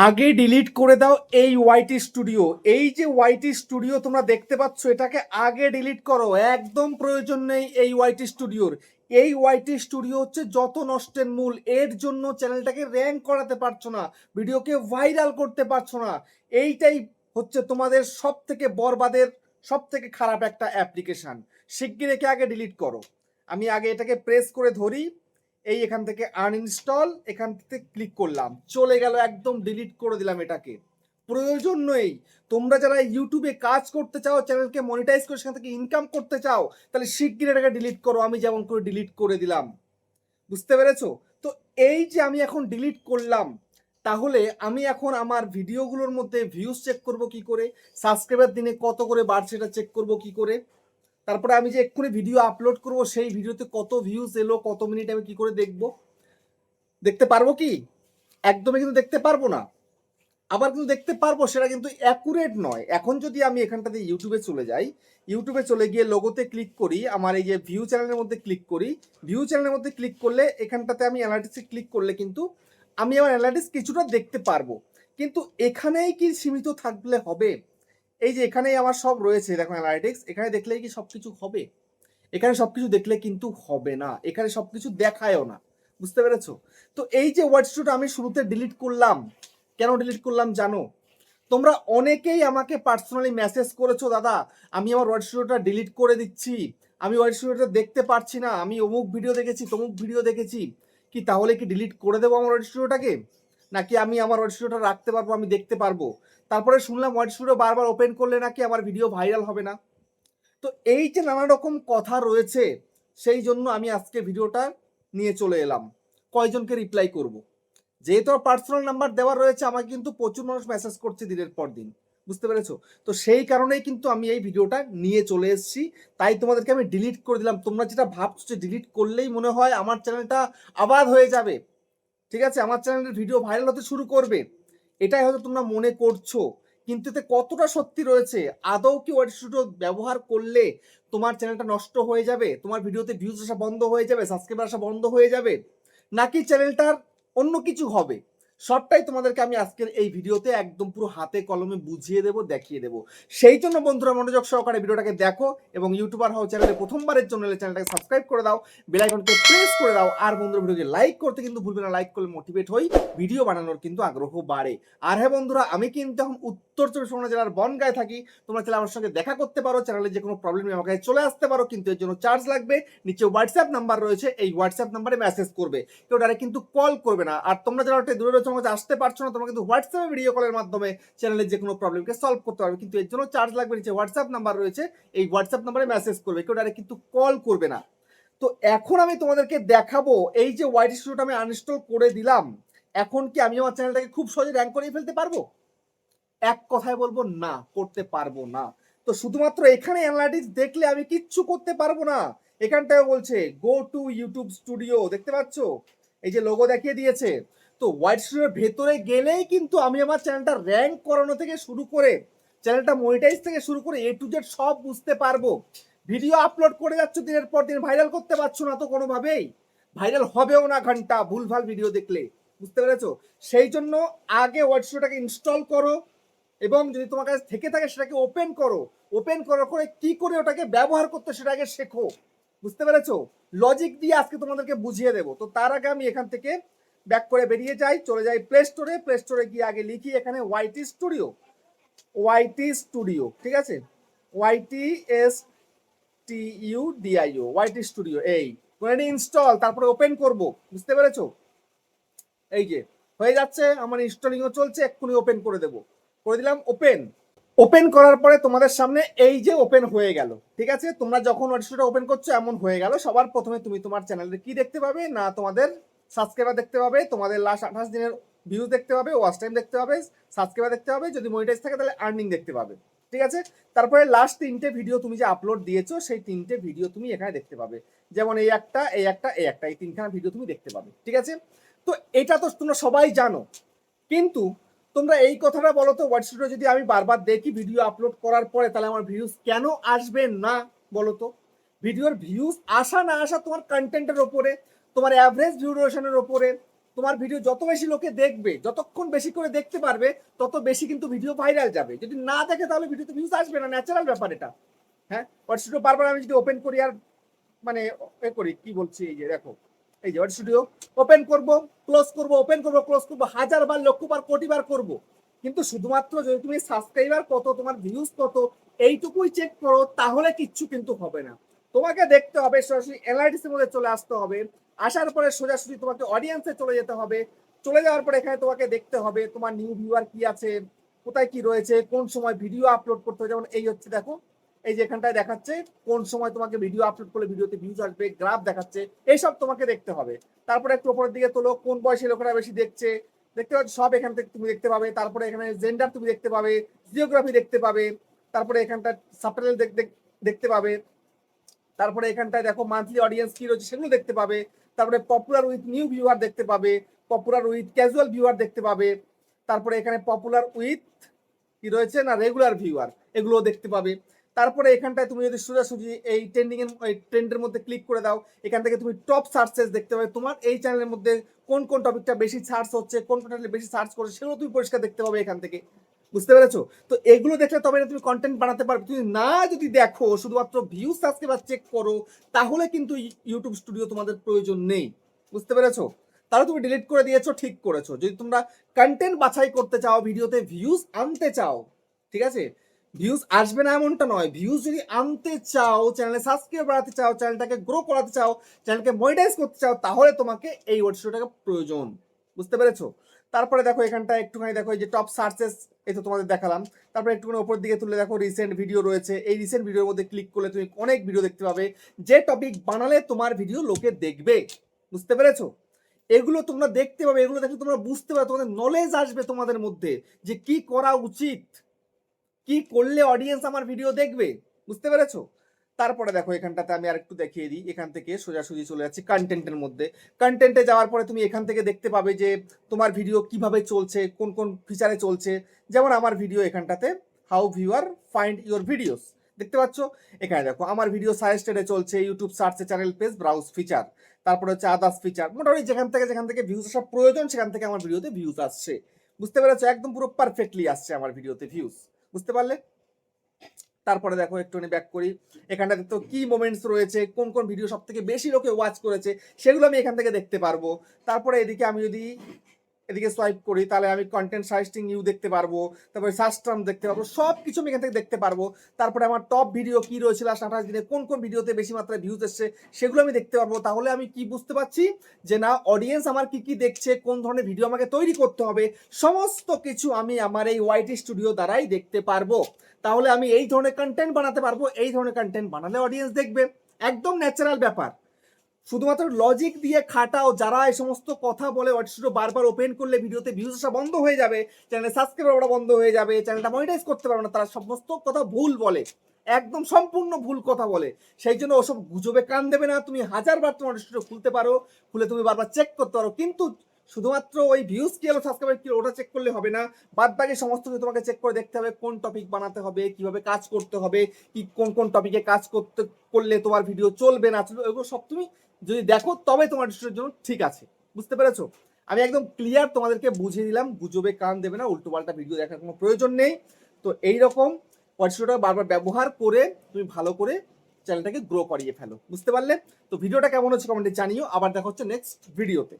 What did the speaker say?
আগে ডিলিট করে দাও এই ওয়াইটি স্টুডিও। এই যে ওয়াইটি স্টুডিও তোমরা দেখতে পাচ্ছ, এটাকে আগে ডিলিট করো। একদম প্রয়োজন নেই এই ওয়াইটি স্টুডিওর। এই ওয়াইটি স্টুডিও হচ্ছে যত নষ্টের মূল। এর জন্য চ্যানেলটাকে র্যাঙ্ক করাতে পারছো না, ভিডিওকে ভাইরাল করতে পারছো না। এইটাই হচ্ছে তোমাদের সব থেকে বরবাদের সব থেকে খারাপ একটা অ্যাপ্লিকেশন। শিগগির একে আগে ডিলিট করো। আমি আগে এটাকে প্রেস করে ধরি, এই এখান থেকে আনইনস্টল, এখান থেকে ক্লিক করলাম, চলে গেল, একদম ডিলিট করে দিলাম এটাকে। প্রয়োজন নেই। তোমরা যারা ইউটিউবে কাজ করতে চাও, চ্যানেলকে মনিটাইজ করে সেখান থেকে ইনকাম করতে চাও, তাহলে শিগগির এটাকে ডিলিট করো। আমি যেমন করে ডিলিট করে দিলাম, বুঝতে পেরেছো? তো এই যে আমি এখন ডিলিট করলাম, তাহলে আমি এখন আমার ভিডিওগুলোর মধ্যে ভিউজ চেক করব কি করে, সাবস্ক্রাইবার দিনে কত করে বাড়ছে সেটা চেক করব কি করে, তারপরে আমি যে এক্ষুনি ভিডিও আপলোড করব সেই ভিডিওতে কত ভিউজ এলো, কত মিনিট আমি কি করে দেখব, দেখতে পারবো কি? একদমই কিন্তু দেখতে পারবো না। আবার কিন্তু দেখতে পারবো, সেটা কিন্তু অ্যাকুরেট নয়। এখন যদি আমি এখানটাতে ইউটিউবে চলে যাই, ইউটিউবে চলে গিয়ে লোগোতে ক্লিক করি, আমার এই যে ভিউ চ্যানেলের মধ্যে ক্লিক করি, ভিউ চ্যানেলের মধ্যে ক্লিক করলে এখানটাতে আমি অ্যানালিটিক্সে ক্লিক করলে কিন্তু আমি আমার অ্যানালিটিক্স কিছুটা দেখতে পারবো। কিন্তু এখানেই কি সীমিত থাকলে হবে? এই যে এখানেই আমার সব রয়েছে, দেখো অ্যানালিটিক্স, এখানে দেখলেই কি সব কিছু হবে? এখানে সবকিছু দেখলে কিন্তু হবে না, এখানে সবকিছু দেখায়ও না, বুঝতে পেরেছো? তো এই যে ওয়ার্ড স্টুডিওটা আমি শুরুতে ডিলিট করলাম, কেন ডিলিট করলাম জানো? তোমরা অনেকেই আমাকে পার্সোনালি মেসেজ করেছো, দাদা আমি আমার ওয়ার্ড স্টুডিওটা ডিলিট করে দিচ্ছি, আমি ওয়ার্ড স্টুডিওটা দেখতে পারছি না, আমি অমুক ভিডিও দেখেছি, তমুক ভিডিও দেখেছি। কি তাহলে কি ডিলিট করে দেবো আমার ওয়ার্ড স্টুডিওটাকে, নাকি আমি আমার ওয়ার্ড স্টুডিওটা রাখতে পারবো, আমি দেখতে পারবো? তারপরে শুনলাম ওয়ার্ড স্টুডিও বারবার ওপেন করলে নাকি আমার ভিডিও ভাইরাল হবে না। তো এই যে নানা রকম কথা রয়েছে, সেই জন্য আমি আজকে ভিডিওটা নিয়ে চলে এলাম। কয়জনকে রিপ্লাই করব? যেহেতু পার্সোনাল নাম্বার দেওয়া রয়েছে, আমাকে কিন্তু প্রচুর মানুষ মেসেজ করছে দিনের পর দিন, বুঝতে পেরেছো? তো সেই কারণেই কিন্তু আমি এই ভিডিওটা নিয়ে চলে এসেছি। তাই তোমাদেরকে আমি ডিলিট করে দিলাম। তোমরা যেটা ভাবছো যে ডিলিট করলেই মনে হয় আমার চ্যানেলটা আবাদ হয়ে যাবে, ঠিক আছে, আমার চ্যানেলের ভিডিও ভাইরাল হতে শুরু করবে, এটাই হয়তো তোমরা মনে করছো। কিন্তু এতে কতটা সত্যি রয়েছে? আদৌ কি ওয়াইটি স্টুডিও ব্যবহার করলে তোমার চ্যানেলটা নষ্ট হয়ে যাবে, তোমার ভিডিওতে ভিউজ আসা বন্ধ হয়ে যাবে, সাবস্ক্রাইবার আসা বন্ধ হয়ে যাবে, নাকি চ্যানেলটার অন্য কিছু হবে? সবটাই তোমাদেরকে আমি আজকের এই ভিডিওতে একদম পুরো হাতে কলমে বুঝিয়ে দেবো, দেখিয়ে দেবো। সেই জন্য বন্ধুরা মনোযোগ সহকারে ভিডিওটাকে দেখো এবং ইউটিউবার হও চ্যানেলে প্রথমবারের জন্য চ্যানেলটাকে সাবস্ক্রাইব করে দাও, বেল আইকনকে প্রেস করে দাও। আর বন্ধুরা ভিডিওকে লাইক করতে কিন্তু ভুলবে না, লাইক করলে মোটিভেট হই, ভিডিও বানানোর কিন্তু আগ্রহ বাড়ে। আর হ্যাঁ বন্ধুরা, আমি কিন্তু এখন উত্তর চব্বিশ পরগনা জেলার বনগাঁয় থাকি। তোমরা চাইলে আমার সঙ্গে দেখা করতে পারো, চ্যানেলে যে কোনো প্রবলেম আমার কাছে চলে আসতে পারো, কিন্তু এর জন্য চার্জ লাগবে। নিচে হোয়াটসঅ্যাপ নাম্বার রয়েছে, এই হোয়াটসঅ্যাপ নাম্বারে মেসেজ করবে, কেউ ডাইরেক্ট কিন্তু কল করবে না। আর তোমরা যারা দূরে রয়েছে, আমার কাছে আসতে পারছো না, তোমরা কিন্তু হোয়াটসঅ্যাপে ভিডিও কলের মাধ্যমে চ্যানেলের যে কোনো প্রবলেমকে সলভ করতে পারবে, কিন্তু এর জন্য চার্জ লাগবে। নিচে হোয়াটসঅ্যাপ নাম্বার রয়েছে, এই হোয়াটসঅ্যাপ নাম্বারে মেসেজ করবে, কেউ ডাইরেক্ট কিন্তু কল করবে না। তো এখন আমি তোমাদেরকে দেখাবো, এই যে ওয়াইটি স্টুডিওটা আমি আনইনস্টল করে দিলাম, এখন কি আমি আমার চ্যানেলটাকে খুব সহজে র্যাঙ্ক করে ফেলতে পারবো? এক কথায় বলবো না, করতে পারবো না। তো শুধুমাত্র এখানে অ্যানালিটিক্স দেখলে আমি কিচ্ছু করতে পারবো না। এখানটায় বলছে গো টু ইউটিউব স্টুডিও, দেখতে পাচ্ছ এই যে লোগো দেখিয়ে দিয়েছে। তো হোয়াইট স্টুডিওর ভেতরে গেলেই কিন্তু আমি আমার চ্যানেলটা র্যাঙ্ক করানো থেকে শুরু করে, চ্যানেলটা মনিটাইজ থেকে শুরু করে এ টু জেড সব বুঝতে পারবো। ভিডিও আপলোড করে যাচ্ছ দিনের পর দিন, ভাইরাল করতে পারছো না তো কোনোভাবেই, ভাইরাল হবেও না ঘন্টা ভুলভাল ভিডিও দেখলে, বুঝতে পেরেছো? সেই জন্য আগে হোয়াইট স্টুডিওটাকে ইনস্টল করো, এবং যদি তোমার কাছে থেকে থাকে সেটাকে ওপেন করো। ওপেন করার পরে কি করে ওটাকে ব্যবহার করতে সেটা আগে শেখো, বুঝতে পেরেছো? লজিক দিয়ে আজকে তোমাদেরকে বুঝিয়ে দেবো। তো তার আগে আমি এখান থেকে ব্যাক করে বেরিয়ে যাই, চলে যাই প্লে স্টোরে। প্লে স্টোরে গিয়ে আগে লিখি এখানে ওয়াইটি স্টুডিও, ওয়াইটি স্টুডিও, ঠিক আছে, YT S T U DIO, YT studio. এই মানে ইনস্টল, তারপরে ওপেন করব, বুঝতে পেরেছো? এই যে হয়ে যাচ্ছে, আমার ইনস্টলিংও চলছে, এক্ষুনি ওপেন করে দেবো, করে দিলাম ওপেন। ওপেন করার পরে তোমাদের সামনে এই যে ওপেন হয়ে গেল, ঠিক আছে। তোমরা যখন ওয়াটসঅ্যাপটা ওপেন করছো এমন হয়ে গেল। সবার প্রথমে তুমি তোমার চ্যানেলে কি দেখতে পাবে না, তোমাদের সাবস্ক্রাইবার দেখতে পাবে, তোমাদের লাস্ট 28 দিনের ভিউজ দেখতে পাবে, ওয়াচ টাইম দেখতে পাবে, সাবস্ক্রাইবার দেখতে পাবে, যদি মনিটাইজ থাকে তাহলে আর্নিং দেখতে পাবে, ঠিক আছে। তারপরে লাস্ট 3টে ভিডিও তুমি যে আপলোড দিয়েছো সেই 3টে ভিডিও তুমি এখানে দেখতে পাবে, যেমন এই একটা, এই একটা, এই একটা, এই 3খানা ভিডিও তুমি দেখতে পাবে, ঠিক আছে। তো এটা তো তোমরা সবাই জানো, কিন্তু তোমরা এই কথাটা বলো তো, হোয়াটস স্টুডিও যদি আমি বারবার দেখি ভিডিও আপলোড করার পরে, তাহলে আমার ভিউজ কেন আসবে না বলো তো? ভিডিওর ভিউজ আসা না আসা তোমার কন্টেন্টের ওপরে, তোমার অ্যাভারেজ ভিউ ডিউরেশনের ওপরে, তোমার ভিডিও যত বেশি লোকে দেখবে, যতক্ষণ বেশি করে দেখতে পারবে, তত বেশি কিন্তু ভিডিও ভাইরাল যাবে। যদি না দেখে তাহলে ভিডিওতে ভিউজ আসবে না, ন্যাচারাল ব্যাপার এটা। হ্যাঁ, হোয়াটস স্টুডিও বারবার আমি যদি ওপেন করি আর মানে এ করি, কি বলছি, এই যে দেখো, এই যে হোয়াটস স্টুডিও ওপেন করব, ক্লোজ করব, ওপেন করব, ক্লোজ করব, 1000 বার, লক্ষ বার, কোটি বার করব, কিন্তু শুধুমাত্র যদি তুমি সাবস্ক্রাইবার কত, তোমার ভিউজ কত, এইটুকুই চেক করো, তাহলে কিচ্ছু কিন্তু হবে না। তোমাকে দেখতে হবে সরাসরি অ্যানালাইটিক্স এর মধ্যে চলে আসতে হবে। আসার পরে সোজাসুজি তোমাকে অডিয়েন্সে চলে যেতে হবে। চলে যাওয়ার পরে এখানে তোমাকে দেখতে হবে তোমার নিউ ভিউয়ার কি আছে, কোথায় কি রয়েছে, কোন সময় ভিডিও আপলোড করতে হবে। যেমন এই হচ্ছে দেখো, এই যে এখানটায় দেখাচ্ছে কোন সময় তোমাকে ভিডিও আপলোড করলে ভিডিওতে ভিউজ আসবে, গ্রাফ দেখাচ্ছে, এইসব তোমাকে দেখতে হবে। তারপরে একটু উপরের দিকে তোলো, কোন বয়সী লোকেরা বেশি দেখছে, দেখতে পাচ্ছ, সব এখান থেকে তুমি দেখতে পাবে। তারপরে এখানে জেন্ডার তুমি দেখতে পাবে, জিওগ্রাফি দেখতে পাবে, তারপরে এখানটা সাবটাইটেল দেখতে পাবে। তারপরে এখানটায় দেখো মান্থলি অডিয়েন্স কি রয়েছে সেগুলো দেখতে পাবে। তারপরে পপুলার উইথ নিউ ভিউয়ার দেখতে পাবে, পপুলার উইথ ক্যাজুয়াল ভিউয়ার দেখতে পাবে। তারপরে এখানে পপুলার উইথ কি রয়েছে না রেগুলার ভিউয়ার, এগুলো দেখতে পাবে। তারপরে এখানটায় তুমি যদি সোজাসুজি এই ট্রেন্ডের মধ্যে ক্লিক করে দাও, এখান থেকে তুমি টপ সার্চেস দেখতে পাবে, তোমার এই চ্যানেলের মধ্যে কোন কোন টপিকটা বেশি সার্চ হচ্ছে, কোন কোন বেশি সার্চ করছে, সেগুলো তুমি পরিষ্কার দেখতে পাবে এখান থেকে। বুঝতে পেরেছো? তো এগুলো দেখলে তবে তুমি কন্টেন্ট বানাতে পারবে। তুমি না যদি দেখো, শুধুমাত্র ভিউজ সাবস্ক্রাইবার চেক করো, তাহলে কিন্তু ইউটিউব স্টুডিও তোমাদের প্রয়োজন নেই। বুঝতে পেরেছো? তাহলে তুমি ডিলিট করে দিয়েছো, ঠিক করেছো। যদি তোমরা কন্টেন্ট বাছাই করতে চাও, ভিডিওতে ভিউজ আনতে চাও, ঠিক আছে, ভিউজ আসবে না এমনটা নয়, ভিউজ যদি আনতে চাও, চ্যানেলে সাবস্ক্রাইব বাড়াতে চাও, চ্যানেলটাকে গ্রো করাতে চাও, চ্যানেলকে মনিটাইজ করতে চাও, তাহলে তোমাকে এই ওয়েবসাইটটাকে প্রয়োজন। বুঝতে পেরেছো? তারপরে দেখো এখানটা একটুখানি দেখো, এই যে টপ সার্চেস, এই তো তোমাদের দেখালাম। তারপরে একটুখানি উপর দিকে তুলে দেখো রিসেন্ট ভিডিও রয়েছে। এই রিসেন্ট ভিডিওর মধ্যে ক্লিক করলে তুমি অনেক ভিডিও দেখতে পাবে, যে টপিক বানালে তোমার ভিডিও লোকে দেখবে। বুঝতে পেরেছো? এগুলো তোমরা দেখতে পাবে, এগুলো দেখে তোমরা বুঝতে পারবে, তোমাদের নলেজ আসবে তোমাদের মধ্যে যে কি করা উচিত, কি করলে অডিয়েন্স আমার ভিডিও দেখবে। বুঝতে পেরেছো? তারপরে দেখো এখানটাতে আমি আরেকটু দেখিয়ে দিই, এখান থেকে সোজাসুজি চলে যাচ্ছি কন্টেন্টের মধ্যে। কন্টেন্টে যাওয়ার পরে তুমি এখান থেকে দেখতে পাবে যে তোমার ভিডিও কিভাবে চলছে, কোন কোন ফিচারে চলছে। যেমন আমার ভিডিও এখানটাতে how viewer find your videos দেখতে পাচ্ছ। এখানে দেখো আমার ভিডিও সাজেস্টেডে চলছে, ইউটিউব সার্চে, চ্যানেল পেজ, ব্রাউজ ফিচার, তারপরে হচ্ছে আদার্স ফিচার। মোটামুটি যেখান থেকে ভিউজ আসা প্রয়োজন সেখান থেকে আমার ভিডিওতে ভিউজ আসছে। বুঝতে পেরেছো? একদম পুরো পারফেক্টলি আসছে আমার ভিডিওতে ভিউজ। বুঝতে পারলে? তারপরে দেখো একটুখানি ব্যাক করি, এখানটাতে তো কি মোমেন্টস রয়েছে, কোন কোন ভিডিও সব থেকে বেশি লোকে ওয়াচ করেছে, সেগুলো আমি এখান থেকে দেখতে পারবো। তারপরে এদিকে আমি যদি এদিকে সোয়াইপ করি, তাহলে আমি কন্টেন্ট সাজেস্টিং ইউ দেখতে পারবো, তারপরে সার্চ টার্ম দেখতে পারবো, সব কিছু আমি এখান থেকে দেখতে পারবো। তারপরে আমার টপ ভিডিও কি রয়েছে লাস্ট 28 দিনে, কোন কোন ভিডিওতে বেশি মাত্রায় ভিউজ এসছে, সেগুলো আমি দেখতে পারবো। তাহলে আমি কি বুঝতে পারছি যে না, অডিয়েন্স আমার কি কি দেখছে, কোন ধরনের ভিডিও আমাকে তৈরি করতে হবে, সমস্ত কিছু আমি আমার এই ওয়াইটি স্টুডিও দ্বারাই দেখতে পারবো। তাহলে আমি এই ধরনের কন্টেন্ট বানাতে পারবো, এই ধরনের কন্টেন্ট বানালে অডিয়েন্স দেখবে। একদম ন্যাচারাল ব্যাপার। শুধুমাত্র লজিক দিয়ে খাটাও, যারা এই সমস্ত কথা বলে ওয়াটসঅ্যাপ বারবার ওপেন করলে ভিডিওতে ভিউজ আসা বন্ধ হয়ে যাবে, চ্যানেলে সাবস্ক্রাইবার করা বন্ধ হয়ে যাবে, চ্যানেলটা মনিটাইজ করতে পারবে না, তারা সমস্ত কথা ভুল বলে, একদম সম্পূর্ণ ভুল কথা বলে। সেই জন্য ওসব গুজবে কান দেবে না। তুমি 1000 বার তোমার ওয়াটসঅ্যাপ খুলতে পারো, খুলে তুমি বারবার চেক করতে পারো, কিন্তু শুধুমাত্র ওই ভিউজ কি হলো, সাবস্ক্রাইবার কি হলো, ওটা চেক করলে হবে না। বাদ বাকি সমস্ত কিছু তোমাকে চেক করে দেখতে হবে, কোন টপিক বানাতে হবে, কিভাবে কাজ করতে হবে, কি কোন কোন টপিকে কাজ করলে তোমার ভিডিও চলবে না চলবে, এগুলো সব তুমি যদি দেখো তবে তোমার ডিসিশনের জন্য ঠিক আছে। বুঝতে পেরেছো? আমি একদম ক্লিয়ার তোমাদেরকে বুঝিয়ে দিলাম, গুজবে কান দেবে না, উল্টো পাল্টা ভিডিও দেখার কোনো প্রয়োজন নেই। তো এইরকম ওয়াটসঅ্যাপটা বারবার ব্যবহার করে তুমি ভালো করে চ্যানেলটাকে গ্রো করিয়ে ফেলো। বুঝতে পারলে? তো ভিডিওটা কেমন হচ্ছে কমেন্টে জানিও। আবার দেখা হচ্ছে নেক্সট ভিডিওতে।